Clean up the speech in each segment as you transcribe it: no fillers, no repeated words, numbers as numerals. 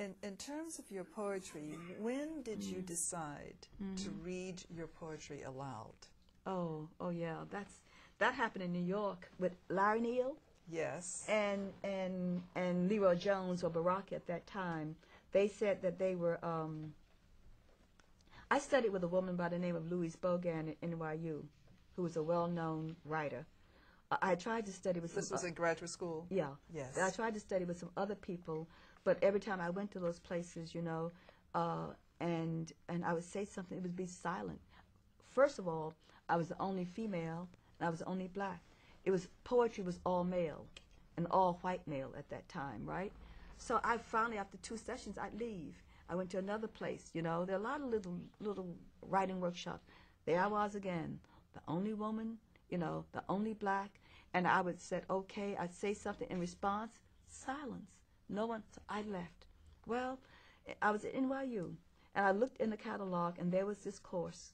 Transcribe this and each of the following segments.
In terms of your poetry, when did you decide to read your poetry aloud? Oh yeah, that happened in New York with Larry Neal. Yes. And Leroy Jones or Barack at that time. They said that they were. I studied with a woman by the name of Louise Bogan at NYU, who was a well-known writer. I tried to study with some. This was in graduate school? Yeah. Yes. I tried to study with some other people, but every time I went to those places, you know, and I would say something, it would be silent. First of all, I was the only female, and I was the only black. Poetry was all male, and all white male at that time, right? So I finally, after 2 sessions, I'd leave. I went to another place, you know. There are a lot of little writing workshops. There I was again, the only woman, you know, the only black, and I would say, okay, I'd say something in response, silence. No one, so I left. Well, I was at NYU, and I looked in the catalog, and there was this course,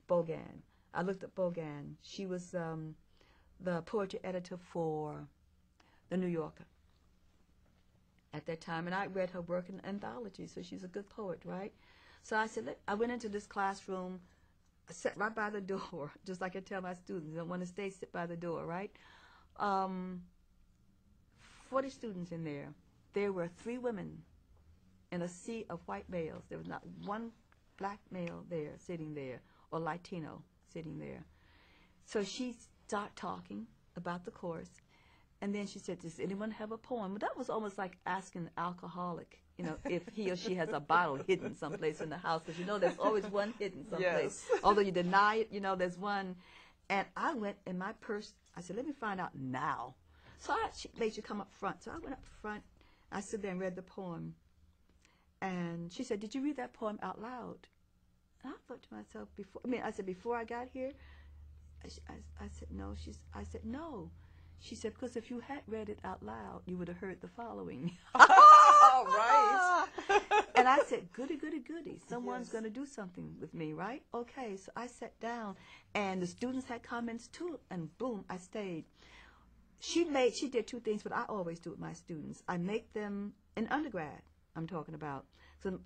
Bogan. I looked at Bogan. She was the poetry editor for The New Yorker at that time, and I read her work in anthology, so she's a good poet, right? So I said, I went into this classroom, I sat right by the door, just like I tell my students, I want to stay, sit by the door, right? 40 students in there. There were 3 women in a sea of white males. There was not one black male there, sitting there, or Latino sitting there. So she started talking about the course, and then she said, does anyone have a poem? Well, that was almost like asking an alcoholic, you know, if he or she has a bottle hidden someplace in the house, because you know there's always one hidden someplace. Yes. Although you deny it, you know, there's one. And I went in my purse, I said, let me find out now. So she made you come up front. So I went up front, I stood there and read the poem. And she said, did you read that poem out loud? And I thought to myself, before I got here, I said, no. I said, no. She said, because if you had read it out loud, you would have heard the following. Right. And I said, goody, goody, goody. Someone's going to do something with me, right? Okay, so I sat down, and the students had comments too, and boom, I stayed. She did 2 things, what I always do with my students. I make them, in undergrad, I'm talking about. So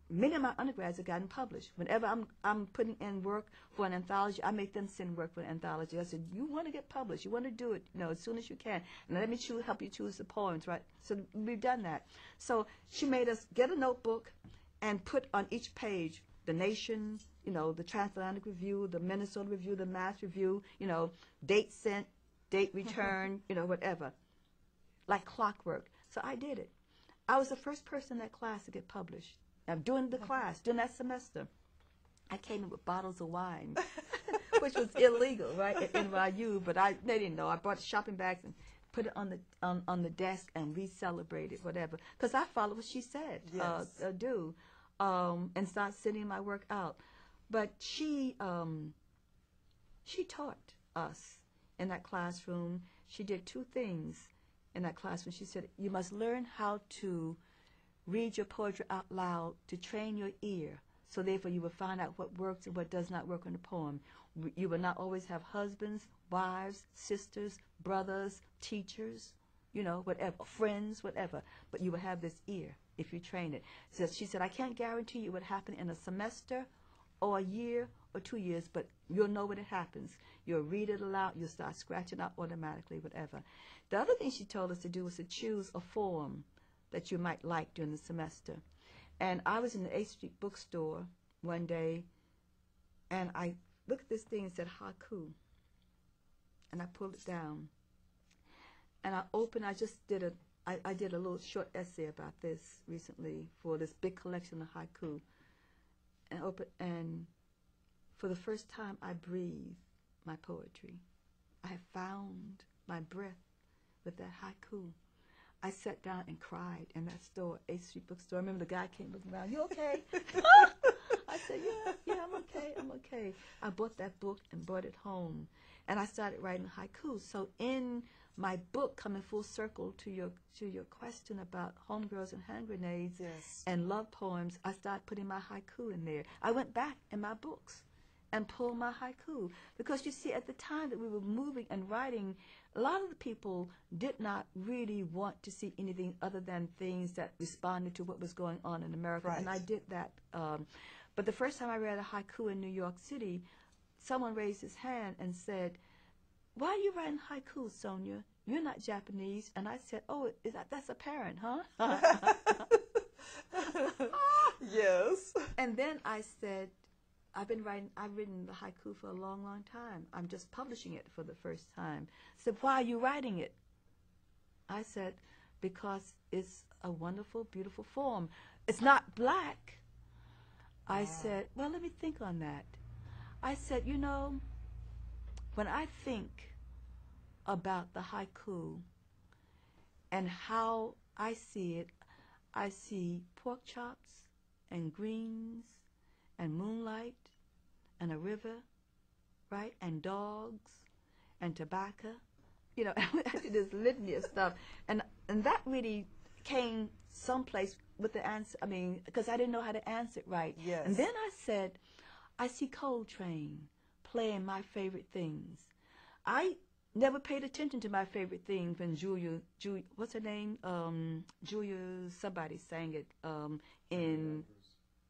many of my undergrads have gotten published. Whenever I'm putting in work for an anthology, I make them send work for an anthology. I said, you want to get published, you want to do it, you know, as soon as you can. And let me help you choose the poems, right? So we've done that. So she made us get a notebook and put on each page the Nation, you know, the Transatlantic Review, the Minnesota Review, the Mass Review, you know, date sent, date return, you know, whatever, like clockwork. So I did it. I was the first person in that class to get published. Now, during that semester, I came in with bottles of wine, which was illegal, right, at NYU, but they didn't know. I brought shopping bags and put it on the desk, and we celebrated, whatever, because I followed what she said, and start sending my work out. But she taught us in that classroom. She did 2 things in that classroom. She said, you must learn how to read your poetry out loud to train your ear. So therefore you will find out what works and what does not work in the poem. You will not always have husbands, wives, sisters, brothers, teachers, you know, whatever, friends, whatever. But you will have this ear if you train it. So she said, I can't guarantee you what would happen in a semester or a year or 2 years, but you'll know when it happens. You'll read it aloud, you'll start scratching out automatically, whatever. The other thing she told us to do was to choose a form that you might like during the semester. And I was in the 8th Street bookstore one day, and I looked at this thing and said haiku. And I pulled it down. And I did a little short essay about this recently for this big collection of haiku. And for the first time, I breathed my poetry. I have found my breath with that haiku. I sat down and cried in that store, 8th Street bookstore. I remember the guy came looking around, you okay? I said, yeah, I'm okay. I bought that book and brought it home. And I started writing haiku. So in my book, coming full circle to your question about homegirls and hand grenades and love poems, I started putting my haiku in there. I went back in my books and pull my haiku. Because you see, at the time that we were moving and writing, a lot of the people did not really want to see anything other than things that responded to what was going on in America. Right. And I did that. But the first time I read a haiku in New York City, someone raised his hand and said, "Why are you writing haiku, Sonia? You're not Japanese." And I said, "Oh, that's apparent, huh?" Yes. And then I said, I've written the haiku for a long, long time. I'm just publishing it for the first time. I said, "Why are you writing it?" I said, "Because it's a wonderful, beautiful form. It's not black." I said, "Well, let me think on that." I said, "You know, when I think about the haiku and how I see it, I see pork chops and greens and moonlight and a river, right, and dogs and tobacco, you know." I did this litany of stuff, and that really came someplace with the answer. I mean, because I didn't know how to answer it right. Yes. And then I said, "I see Coltrane playing my favorite things." I never paid attention to my favorite thing when Julia, what's her name? Julia, somebody sang it in,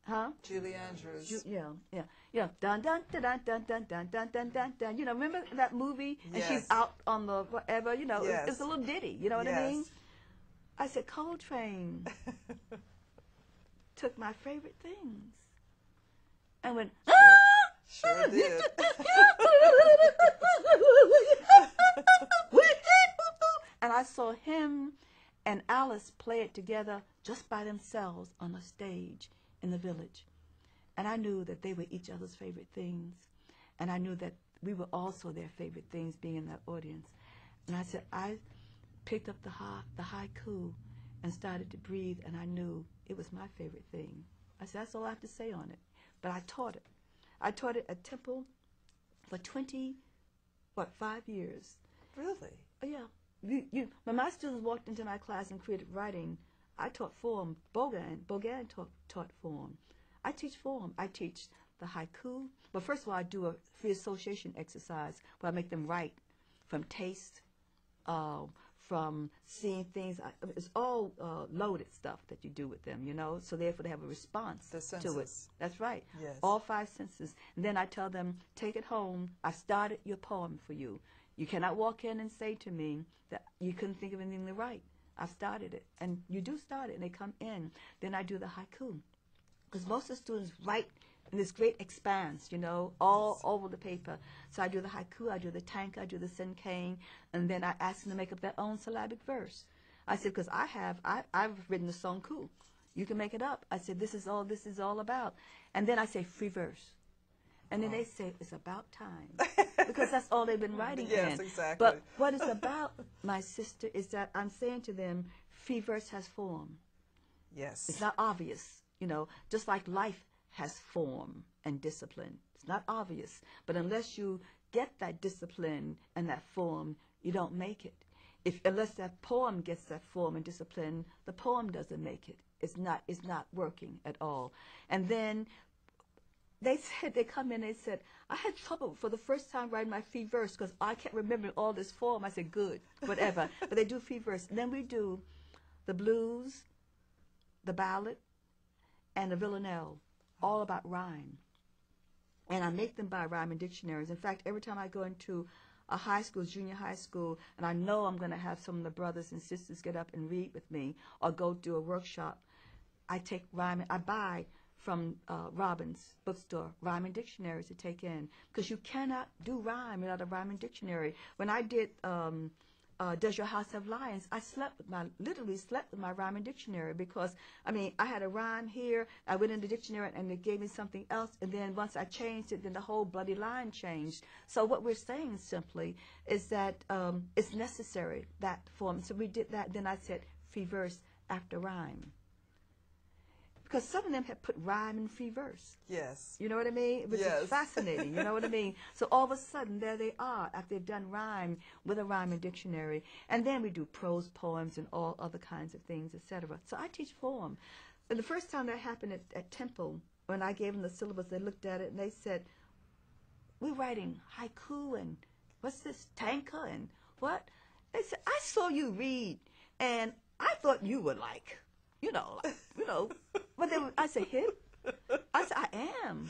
huh? Julie Andrews. Yeah. Dun dun dun dun dun dun dun dun dun dun dun. You know, remember that movie? And Yes. she's out on the whatever. You know, Yes. it's a little ditty. You know what I mean? Yes. I said Coltrane took my favorite things and went. Sure did. And I saw him and Alice play it together just by themselves on a stage in the village. And I knew that they were each other's favorite things. And I knew that we were also their favorite things being in that audience. And I said, I picked up the haiku and started to breathe, and I knew it was my favorite thing. I said, that's all I have to say on it. But I taught it. I taught it at Temple for 5 years. Really? Oh, yeah. When my students walked into my class in creative writing, I taught form. Bogan taught form. I teach form. I teach the haiku. But first of all, I do a free association exercise where I make them write from taste, from seeing things. It's all loaded stuff that you do with them, you know, so therefore they have a response The to it. senses. That's right. Yes. All 5 senses. And then I tell them, take it home. I started your poem for you. You cannot walk in and say to me that you couldn't think of anything to write. I've started it. And you do start it, and they come in. Then I do the haiku. Because most of the students write in this great expanse, you know, all over the paper. So I do the haiku, I do the tanka, I do the senkain, and then I ask them to make up their own syllabic verse. I said, because I've written the sonku. You can make it up. I said, this is all about. And then I say free verse. And then they say, it's about time. Because that's all they've been writing Yes, in. exactly. But what it's about, my sister, is that I'm saying to them, free verse has form. Yes. It's not obvious, you know, just like life has form and discipline. It's not obvious. But unless you get that discipline and that form, you don't make it. Unless that poem gets that form and discipline, the poem doesn't make it. It's not working at all. And then they come in, they said, I had trouble for the first time writing my free verse because I can't remember all this form. I said, good, whatever. But they do free verse. And then we do the blues, the ballad, and the villanelle, all about rhyme. And I make them by rhyming dictionaries. In fact, every time I go into a high school, junior high school, and I know I'm going to have some of the brothers and sisters get up and read with me or go do a workshop, I take rhyming. I buy from Robbins bookstore rhyming dictionaries to take in, because you cannot do rhyme without a rhyming dictionary. When I did Does Your House Have Lions, I literally slept with my rhyming dictionary, because I mean I had a rhyme here, I went in the dictionary and it gave me something else, and then once I changed it, then the whole bloody line changed. So what we're saying simply is that it's necessary, that form. So we did that. Then I said free verse after rhyme, because some of them had put rhyme in free verse. Yes. You know what I mean? Which Yes. is fascinating. You know what I mean? So all of a sudden, there they are, after they've done rhyme with a rhyming dictionary. And then we do prose poems and all other kinds of things, etc. So I teach form. And the first time that happened at Temple, when I gave them the syllabus, they looked at it and they said, we're writing haiku and what's this, tanka and what? They said, I saw you read, and I thought you were like, but I said, hip? I said, I am.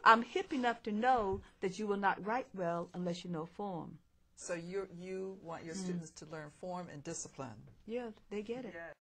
I'm hip enough to know that you will not write well unless you know form. So you want your students to learn form and discipline. Yeah, they get it. Yeah.